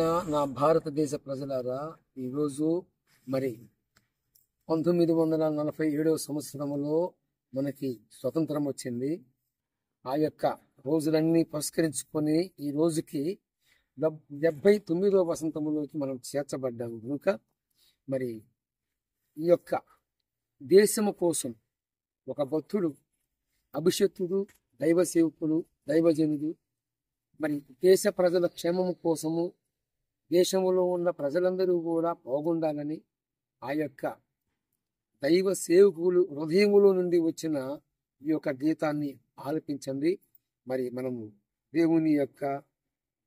ప్రియమైన నా భారతదేశ ప్రజలారా, ఈరోజు మరి 1947 సంవత్సరంలో మనకి స్వతంత్రం వచ్చింది. ఆ యొక్క రోజులన్నీ పురస్కరించుకొని ఈ రోజుకి 79వ వసంతంలోకి మనం చేర్చబడ్డాము. కనుక మరి ఈ యొక్క దేశము కోసం ఒక భక్తుడు, అభిషక్తుడు, దైవ సేవకుడు, దైవజనుడు మరి దేశ ప్రజల క్షేమము కోసము, దేశంలో ఉన్న ప్రజలందరూ కూడా బాగుండాలని ఆ యొక్క దైవ సేవకులు హృదయములో నుండి వచ్చిన ఈ యొక్క గీతాన్ని ఆలపించండి. మరి మనము దేవుని యొక్క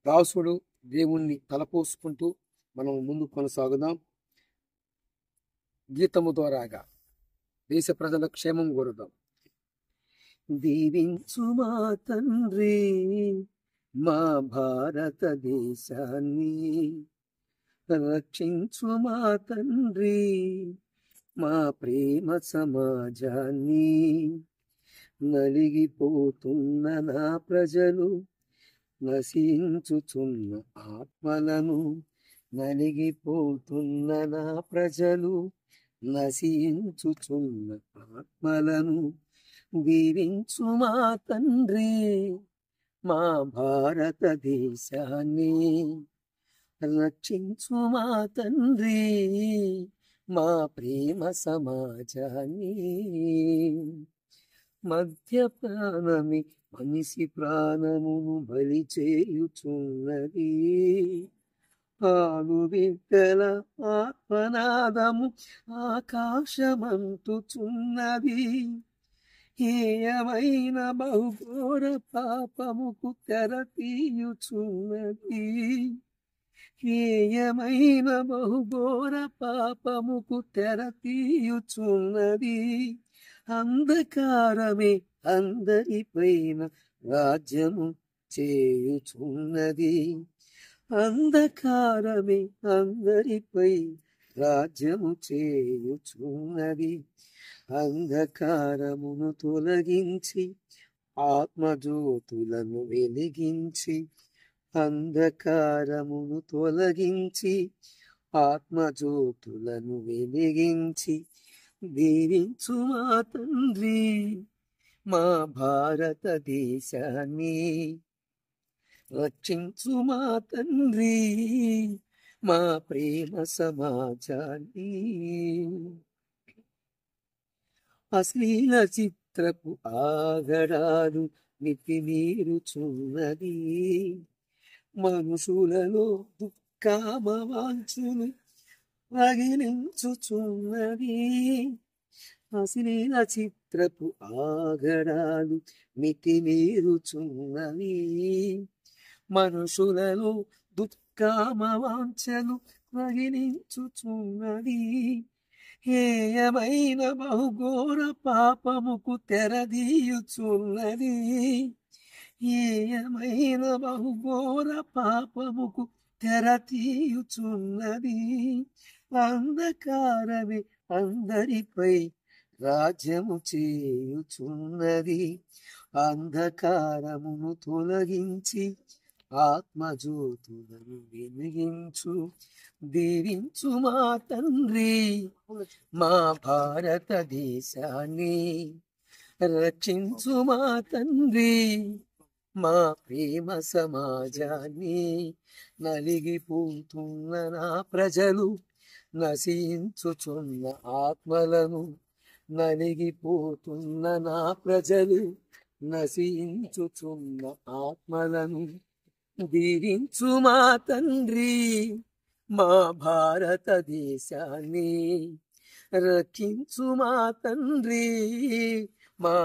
దాసుడు, దేవుణ్ణి తలపోసుకుంటూ మనం ముందు కొనసాగుదాం. గీతము ద్వారాగా దేశ ప్రజల క్షేమం కోరుదాం. దీవించు మా తండ్రి మా భారతదేశాన్ని, రక్షించు మా తండ్రి మా ప్రేమ సమాజాన్ని. నలిగిపోతున్న నా ప్రజలు, నశించుచున్న ఆత్మలను, నలిగిపోతున్న నా ప్రజలు, నశించుచున్న ఆత్మలను దీవించు మా తండ్రి మా భారతదేశాన్ని, రక్షించు మా తండ్రి మా ప్రేమ సమాజాన్ని. మద్యపానమి మనిషి ప్రాణమును బలి చేయుచున్నది, పాలు బిడ్డల ఆత్మనాదము ఆకాశమంటుచున్నది. హేయమైన బహుఘోర పాపముకు తెర తీయుచున్నది, హేయమైన బహుఘోర పాపముకు తెర తీయుచున్నది. అంధకారమే అందరిపైన రాజ్యము చేయుచున్నది, అంధకారమే అందరిపై రాజ్యము చేయుచున్నది. అంధకారమును తొలగించి ఆత్మజ్యోతులను వెలిగించి, అంధకారమును తొలగించి ఆత్మజ్యోతులను వెలిగించి దీవించు మా తండ్రి మా భారతదేశాన్ని, రక్షించు మా తండ్రి మా ప్రేమ సమాజాన్ని. అశ్లీల చిత్రపు ఆగడాలు మితిమీరుచున్నది, మనుషులలో దుఃఖామవాంఛలు రగిలించుచున్నది. అశ్లీల చిత్రపు ఆగడాలు మితిమీరుచున్నవి, మనుషులలో దుఃఖామవాంఛలు రగిలించుచున్నది. హేయమైన బహుఘోర పాపముకు తెరదీయుచున్నది, హేయమైన బహుఘోర పాపముకు తెర తీయుచున్నది. అంధకారమే అందరిపై రాజ్యము చేయుచున్నది, అంధకారమును తొలగించి ఆత్మజ్యోతులను వెలిగించు. దీవించు మా తండ్రి మా భారతదేశాన్ని, రక్షించు మా తండ్రి మా ప్రేమ సమాజాన్ని. నలిగిపోతున్న నా ప్రజలు, నశించుచున్న ఆత్మలను, నలిగిపోతున్న నా ప్రజలు, నశించుచున్న ఆత్మలను దీవించు మా తండ్రి మా భారతదేశాన్ని, రక్షించు మా తండ్రి మా